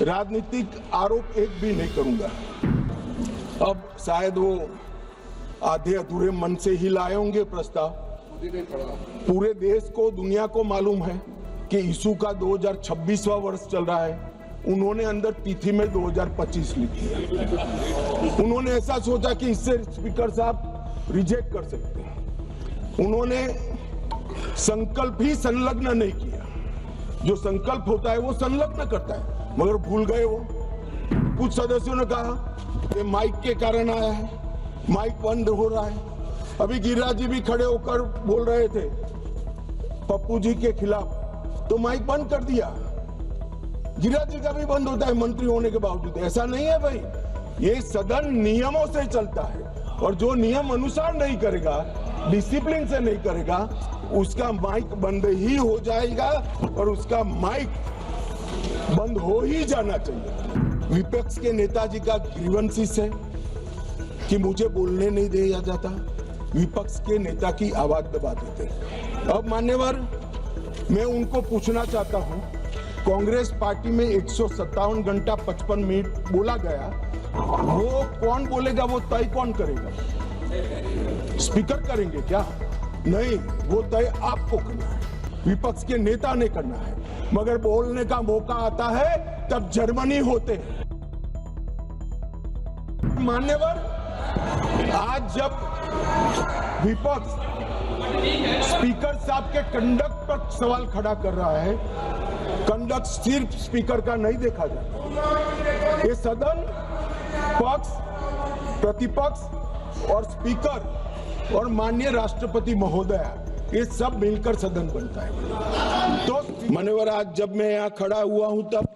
राजनीतिक आरोप एक भी नहीं करूंगा। अब शायद वो आधे अधूरे मन से ही लाए होंगे प्रस्ताव। पूरे देश को, दुनिया को मालूम है कि यीशु का 2026वां वर्ष चल रहा है। उन्होंने अंदर तिथि में 2025 लिखी है। उन्होंने ऐसा सोचा कि इससे स्पीकर साहब रिजेक्ट कर सकते हैं। उन्होंने संकल्प ही संलग्न नहीं किया। जो संकल्प होता है वो संलग्न करता है, मगर भूल गए वो। कुछ सदस्यों ने कहा कि माइक के कारण आया है, माइक बंद हो रहा है। अभी गिरिराज जी भी खड़े होकर बोल रहे थे पप्पू जी के खिलाफ, तो माइक बंद कर दिया। गिरिराज जी का भी बंद होता है मंत्री होने के बावजूद। ऐसा नहीं है भाई, ये सदन नियमों से चलता है, और जो नियम अनुसार नहीं करेगा, डिसिप्लिन से नहीं करेगा, उसका माइक बंद ही हो जाएगा, और उसका माइक बंद हो ही जाना चाहिए। विपक्ष के नेताजी का ग्रीवेंसेस है कि मुझे बोलने नहीं दिया जाता, विपक्ष के नेता की आवाज दबा देते। अब मान्यवर, मैं उनको पूछना चाहता हूं, कांग्रेस पार्टी में 157 घंटा 55 मिनट बोला गया, वो कौन बोलेगा, वो तय कौन करेगा? स्पीकर करेंगे क्या? नहीं, वो तय आपको करना है, विपक्ष के नेता ने करना है। मगर बोलने का मौका आता है तब जर्मनी होते हैं। मान्यवर, आज जब विपक्ष स्पीकर साहब के कंडक्ट पर सवाल खड़ा कर रहा है, कंडक्ट सिर्फ स्पीकर का नहीं देखा जाता। ये सदन पक्ष, प्रतिपक्ष और स्पीकर और माननीय राष्ट्रपति महोदया, ये सब मिलकर सदन बनता है। तो मान्यवर, आज जब मैं यहाँ खड़ा हुआ हूं तब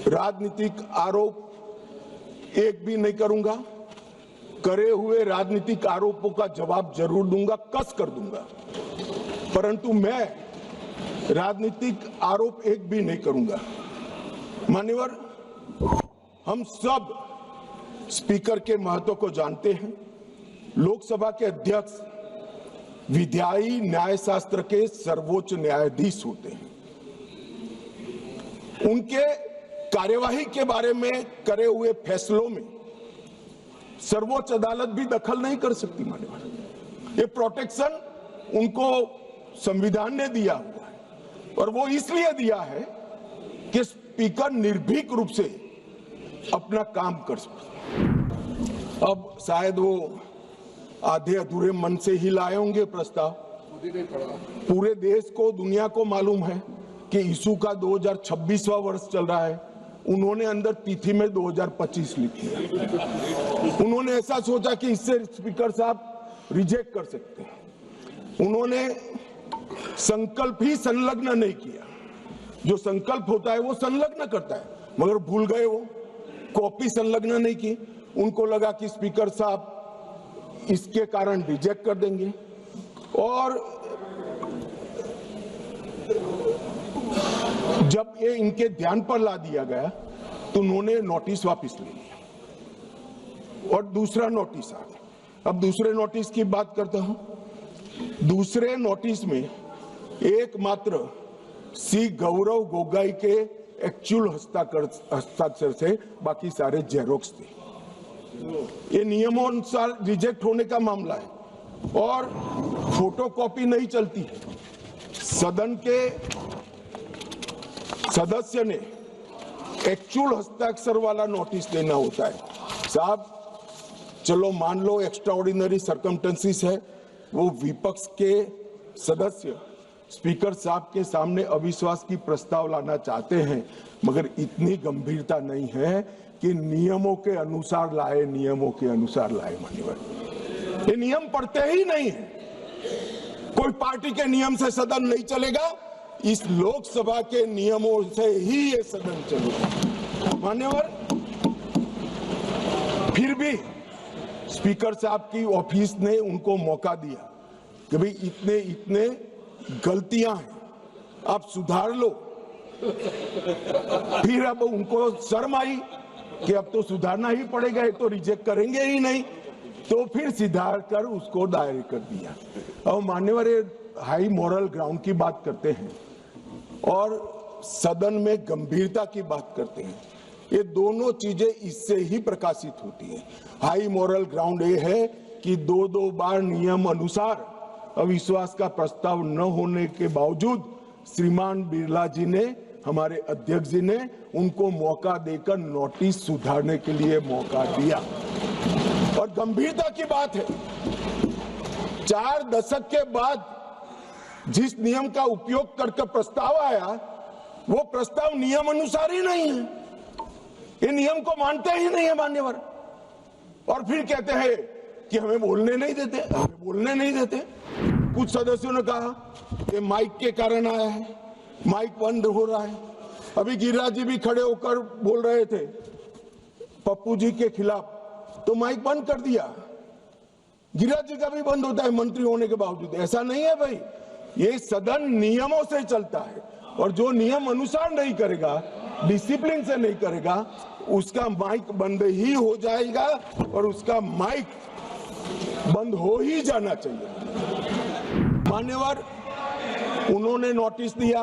राजनीतिक आरोप एक भी नहीं करूंगा। करे हुए राजनीतिक आरोपों का जवाब जरूर दूंगा, कस कर दूंगा, परंतु मैं राजनीतिक आरोप एक भी नहीं करूंगा। मान्यवर, हम सब स्पीकर के महत्व को जानते हैं। लोकसभा के अध्यक्ष विधायी न्यायशास्त्र के सर्वोच्च न्यायाधीश होते हैं। उनके कार्यवाही के बारे में करे हुए फैसलों में सर्वोच्च अदालत भी दखल नहीं कर सकती। मान्यवर, ये प्रोटेक्शन उनको संविधान ने दिया हुआ है, और वो इसलिए दिया है कि स्पीकर निर्भीक रूप से अपना काम कर सके। अब शायद वो आधे अधूरे मन से ही लाए होंगे प्रस्ताव। पूरे देश को, दुनिया को मालूम है कि यीशु का 2026वां वर्ष चल रहा है। उन्होंने अंदर तिथि में 2025 लिखी है। उन्होंने ऐसा सोचा कि इससे स्पीकर साहब रिजेक्ट कर सकते हैं। उन्होंने संकल्प ही संलग्न नहीं किया। जो संकल्प होता है वो संलग्न करता है, मगर भूल गए वो, कॉपी संलग्न नहीं की। उनको लगा कि स्पीकर साहब इसके कारण रिजेक्ट कर देंगे, और जब ये इनके ध्यान पर ला दिया गया तो उन्होंने नोटिस वापस ले लिया, और दूसरा नोटिस आ गया। अब दूसरे नोटिस की बात करता हूं। दूसरे नोटिस में एकमात्र सी गौरव गोगोई के एक्चुअल हस्ताक्षर से बाकी सारे जेरोक्स थे। ये नियमों अनुसार रिजेक्ट होने का मामला है, और फोटोकॉपी नहीं चलती है। सदन के सदस्य ने एक्चुअल हस्ताक्षर वाला नोटिस देना होता है। साहब, चलो मान लो एक्स्ट्राऑर्डिनरी सर्कमस्टेंसेस है, वो विपक्ष के सदस्य स्पीकर साहब के सामने अविश्वास की प्रस्ताव लाना चाहते हैं, मगर इतनी गंभीरता नहीं है कि नियमों के अनुसार लाए, नियमों के अनुसार लाए। मान्यवर, ये नियम पढ़ते ही नहीं है। कोई पार्टी के नियम से सदन नहीं चलेगा, इस लोकसभा के नियमों से ही ये सदन चलेगा। मान्यवर, फिर भी स्पीकर साहब की ऑफिस ने उनको मौका दिया कि भाई इतने इतने गलतियां हैं, आप सुधार लो। फिर अब उनको शर्म आई कि अब तो सुधारना ही पड़ेगा, ये तो रिजेक्ट करेंगे ही नहीं, तो फिर सुधार कर उसको दायर कर दिया। और मान्यवर, हाई मॉरल ग्राउंड की बात करते हैं, और सदन में गंभीरता की बात करते हैं। ये दोनों चीजें इससे ही प्रकाशित होती हैं। हाई मॉरल ग्राउंड ये है कि दो बार नियम अनुसार अविश्वास का प्रस्ताव न होने के बावजूद श्रीमान बिरला जी ने, हमारे अध्यक्ष जी ने उनको मौका देकर नोटिस सुधारने के लिए मौका दिया। और गंभीरता की बात है, 4 दशक के बाद जिस नियम का उपयोग करके प्रस्ताव आया, वो प्रस्ताव नियम अनुसार ही नहीं है। ये नियम को मानते ही नहीं है मान्यवर, और फिर कहते हैं कि हमें बोलने नहीं देते, हमें बोलने नहीं देते। कुछ सदस्यों ने कहा कि माइक के कारण आया है, माइक बंद हो रहा है। अभी गिरिराज जी भी खड़े होकर बोल रहे थे पप्पू जी के खिलाफ, तो माइक बंद कर दिया। गिरिराज जी का भी बंद होता है मंत्री होने के बावजूद। ऐसा नहीं है भाई, ये सदन नियमों से चलता है, और जो नियम अनुसार नहीं करेगा, डिसिप्लिन से नहीं करेगा, उसका माइक बंद ही हो जाएगा, और उसका माइक बंद हो ही जाना चाहिए। मान्यवर, उन्होंने नोटिस दिया,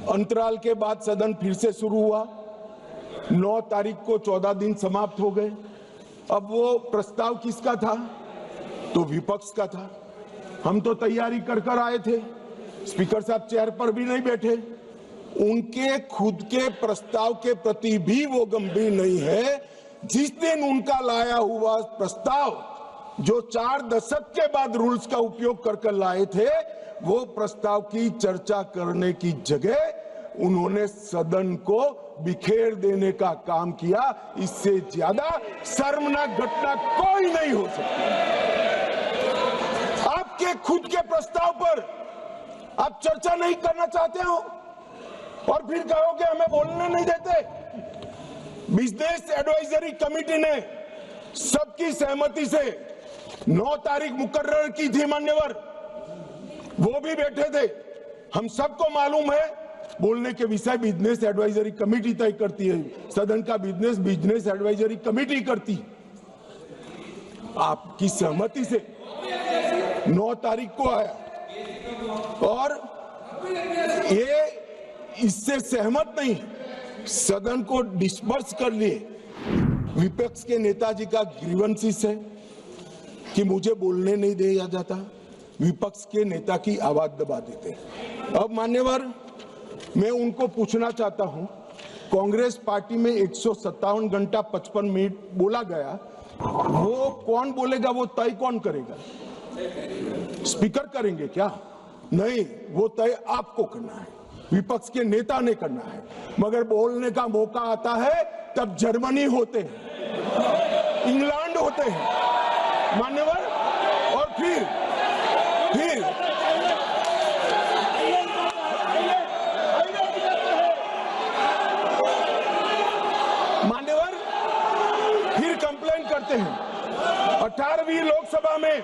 अंतराल के बाद सदन फिर से शुरू हुआ। 9 तारीख को 14 दिन समाप्त हो गए। अब वो प्रस्ताव किसका था? तो विपक्ष का था। हम तो तैयारी कर आए थे, स्पीकर साहब चेयर पर भी नहीं बैठे। उनके खुद के प्रस्ताव के प्रति भी वो गंभीर नहीं है। जिस दिन उनका लाया हुआ प्रस्ताव, जो 4 दशक के बाद रूल्स का उपयोग कर लाए थे, वो प्रस्ताव की चर्चा करने की जगह उन्होंने सदन को बिखेर देने का काम किया। इससे ज्यादा शर्मनाक घटना कोई नहीं हो सकती। आपके खुद के प्रस्ताव पर आप चर्चा नहीं करना चाहते हो, और फिर कहोगे हमें बोलने नहीं देते। बिजनेस एडवाइजरी कमेटी ने सबकी सहमति से 9 तारीख मुकर्रर की थी मान्यवर, वो भी बैठे थे। हम सबको मालूम है, बोलने के विषय बिजनेस एडवाइजरी कमेटी तय करती है, सदन का बिजनेस एडवाइजरी कमेटी करती। आपकी सहमति से 9 तारीख को आया, और ये इससे सहमत नहीं, सदन को डिस्पर्स कर लिए। विपक्ष के नेताजी का ग्रीवेंसेस है कि मुझे बोलने नहीं दिया जाता, विपक्ष के नेता की आवाज दबा देते। अब मान्यवर, मैं उनको पूछना चाहता हूं, कांग्रेस पार्टी में 157 घंटा 55 मिनट बोला गया, वो कौन बोलेगा, वो तय कौन करेगा? स्पीकर करेंगे क्या? नहीं, वो तय आपको करना है, विपक्ष के नेता ने करना है। मगर बोलने का मौका आता है तब जर्मनी होते हैं, इंग्लैंड होते हैं मान्यवर, और फिर मान्यवर फिर कंप्लेन करते हैं। 18वीं लोकसभा में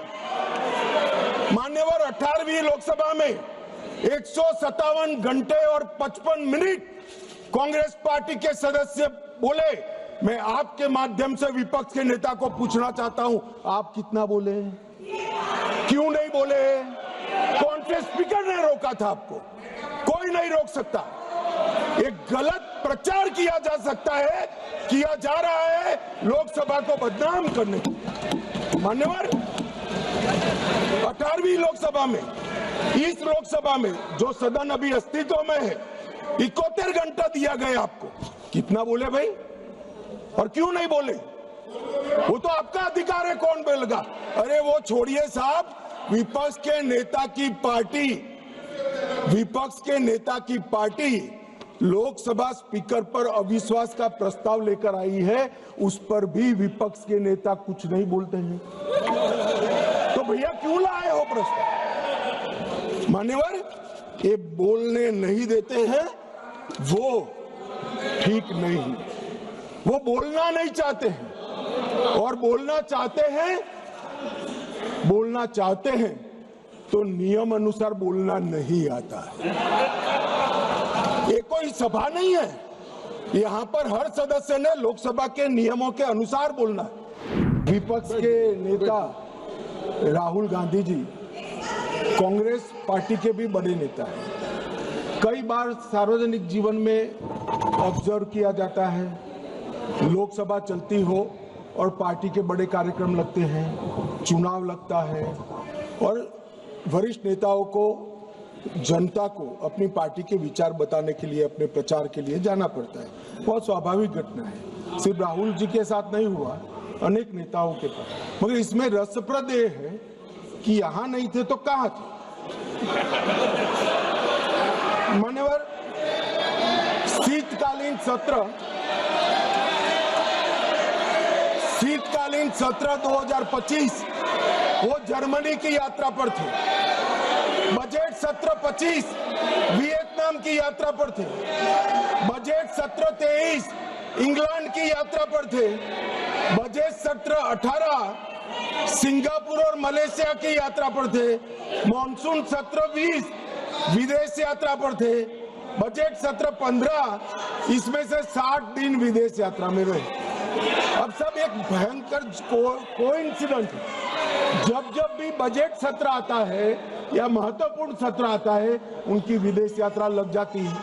मान्यवर, 18वीं लोकसभा में 157 घंटे और 55 मिनट कांग्रेस पार्टी के सदस्य बोले। मैं आपके माध्यम से विपक्ष के नेता को पूछना चाहता हूं, आप कितना बोले? क्यों नहीं बोले? कौन से स्पीकर ने रोका था आपको? कोई नहीं रोक सकता। एक गलत प्रचार किया जा सकता है, किया जा रहा है लोकसभा को बदनाम करने की। मान्यवर, 18वीं लोकसभा में, इस लोकसभा में जो सदन अभी अस्तित्व में है, 71 घंटा दिया गया आपको। कितना बोले भाई? और क्यों नहीं बोले? वो तो आपका अधिकार है, कौन बोलेगा? अरे वो छोड़िए साहब, विपक्ष के नेता की पार्टी लोकसभा स्पीकर पर अविश्वास का प्रस्ताव लेकर आई है, उस पर भी विपक्ष के नेता कुछ नहीं बोलते हैं। तो भैया क्यों लाए हो प्रस्ताव? मान्यवर, ये बोलने नहीं देते हैं, वो ठीक नहीं। वो बोलना नहीं चाहते हैं, और बोलना चाहते हैं तो नियम अनुसार बोलना नहीं आता है। ये कोई सभा नहीं है, यहाँ पर हर सदस्य ने लोकसभा के नियमों के अनुसार बोलना है। विपक्ष के नेता राहुल गांधी जी कांग्रेस पार्टी के भी बड़े नेता हैं, कई बार सार्वजनिक जीवन में ऑब्जर्व किया जाता है, लोकसभा चलती हो और पार्टी के बड़े कार्यक्रम लगते हैं, चुनाव लगता है और वरिष्ठ नेताओं को, जनता को अपनी पार्टी के विचार बताने के लिए, अपने प्रचार के लिए जाना पड़ता है। बहुत स्वाभाविक घटना है, सिर्फ राहुल जी के साथ नहीं हुआ, अनेक नेताओं के पास। मगर इसमें रसप्रद ये है कि यहाँ नहीं थे तो कहाँ थे? मान्यवर, शीतकालीन सत्र 2025 वो जर्मनी की यात्रा पर थे। बजट सत्र 25 वियतनाम की यात्रा पर थे। बजट सत्र 23 इंग्लैंड की यात्रा पर थे। बजट सत्र 18 सिंगापुर और मलेशिया की यात्रा पर थे। मॉनसून सत्र 20 विदेश यात्रा पर थे। बजट सत्र 15 इसमें से 60 दिन विदेश यात्रा में रहे। अब सब एक भयंकर कोइंसिडेंट है। जब भी बजट सत्र आता है या महत्वपूर्ण सत्र आता है, उनकी विदेश यात्रा लग जाती है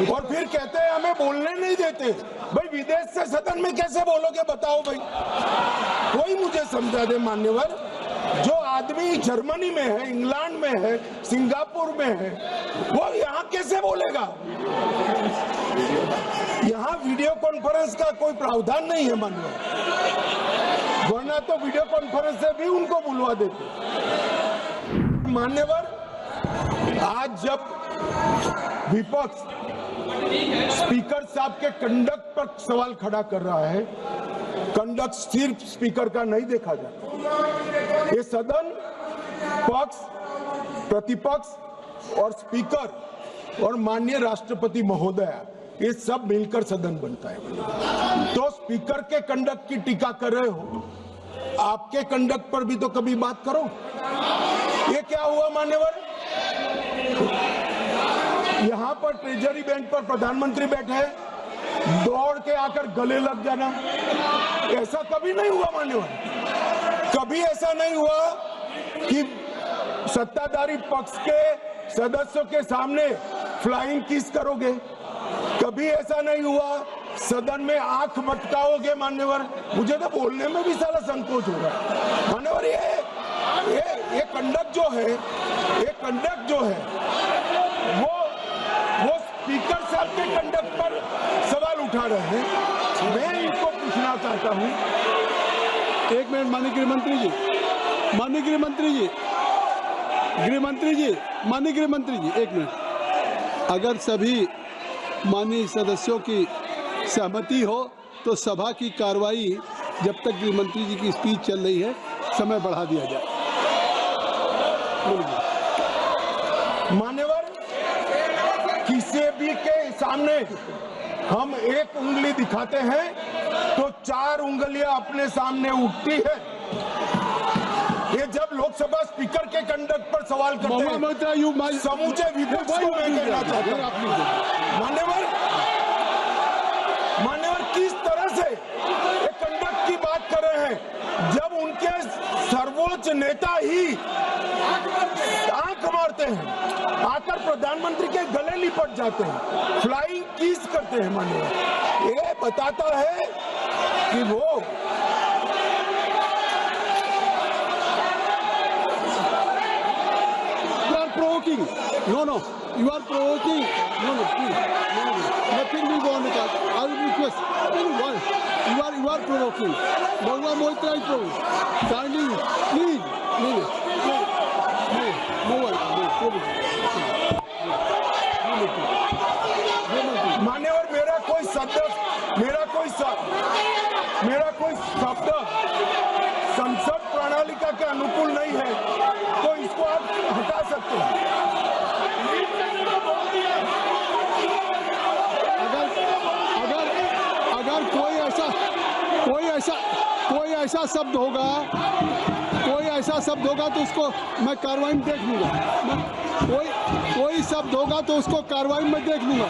और फिर कहते हैं हमें बोलने नहीं देते। भाई विदेश से सदन में कैसे बोलोगे बताओ भाई, कोई मुझे समझा दे मान्यवर। जो आदमी जर्मनी में है, इंग्लैंड में है, सिंगापुर में है, वो यहाँ कैसे बोलेगा? यहाँ वीडियो कॉन्फ्रेंस का कोई प्रावधान नहीं है मान्यवर, वरना तो वीडियो कॉन्फ्रेंस से भी उनको बुलवा देते। मान्यवर, आज जब विपक्ष स्पीकर साहब के कंडक्ट पर सवाल खड़ा कर रहा है, कंडक्ट सिर्फ स्पीकर का नहीं देखा जाता, ये सदन पक्ष, प्रतिपक्ष और स्पीकर और माननीय राष्ट्रपति महोदया, ये सब मिलकर सदन बनता है। तो स्पीकर के कंडक्ट की टीका कर रहे हो, आपके कंडक्ट पर भी तो कभी बात करो। ये क्या हुआ मान्यवर? यहाँ पर ट्रेजरी बेंच पर प्रधानमंत्री बैठे हैं, दौड़ के आकर गले लग जाना, ऐसा कभी नहीं हुआ मान्यवर। कभी ऐसा नहीं हुआ कि सत्ताधारी पक्ष के सदस्यों के सामने फ्लाइंग किस करोगे। कभी ऐसा नहीं हुआ सदन में आंख मटकाओगे मान्यवर। मुझे तो बोलने में भी सारा संकोच होगा मान्यवर। ये कंडक्ट जो है वो स्पीकर साहब के कंडक्ट पर सवाल उठा रहे हैं। मैं इनको पूछना चाहता हूँ, एक मिनट माननीय गृहमंत्री जी, एक मिनट। अगर सभी माननीय सदस्यों की सहमति हो तो सभा की कार्रवाई जब तक गृहमंत्री जी की स्पीच चल रही है समय बढ़ा दिया जाए। मान्यवर, किसी भी के सामने हम एक उंगली दिखाते हैं तो 4 उंगलियां अपने सामने उठती है। ये जब लोकसभा स्पीकर के कंडक्ट पर सवाल करते हैं, समूचे विपक्ष को मैं कहना चाहता हूं मान्यवर किस तरह से ये कंडक्ट की बात कर रहे हैं, जब उनके सर्वोच्च नेता ही आंख मारते हैं, आकर प्रधानमंत्री के गले लिपट जाते हैं, फ्लाइंग किस करते हैं मान्यवर। ये बताता है कि वो No, you are provoking. No, please. No. Nothing will go on with that. I will request. You are provoking. Bhagwan Moitra is provoking. Kindly, please. मान्यवर, मेरा कोई शब्द संसद प्रणालिका के अनुकूल नहीं है, तो इसको आप हटा सकते हैं। अगर कोई ऐसा शब्द होगा तो उसको मैं कार्रवाई में देख लूंगा। कोई शब्द होगा तो उसको कार्रवाई में देख लूंगा।